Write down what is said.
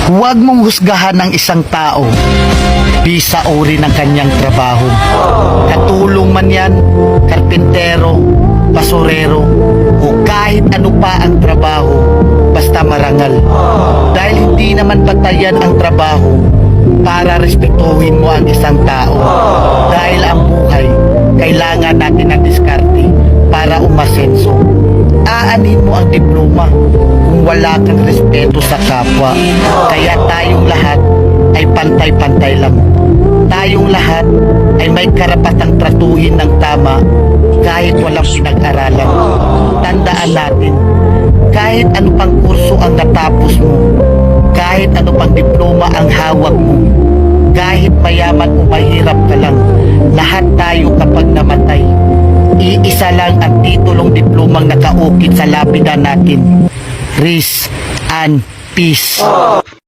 Huwag mong husgahan ang isang tao bisa uri ng kanyang trabaho. Katulong man yan, karpintero, basurero, o kahit ano pa ang trabaho, basta marangal. Dahil hindi naman batayan ang trabaho para respetuhin mo ang isang tao. Dahil ang buhay, kailangan natin ng diskarte para umasenso. Aanin mo ang diploma kung wala kang respeto sa kapwa. Kaya tayong lahat ay pantay-pantay lang. Tayong lahat ay may karapatang tratuhin ng tama kahit walang pinag-aralan. Tandaan natin, kahit ano pang kurso ang natapos mo, kahit ano pang diploma ang hawak mo, kahit mayaman o mahirap ka lang, lahat tayo kapag namatay, iisa lang ang titulong diplomang nakaukit sa lapida natin. Rest and peace.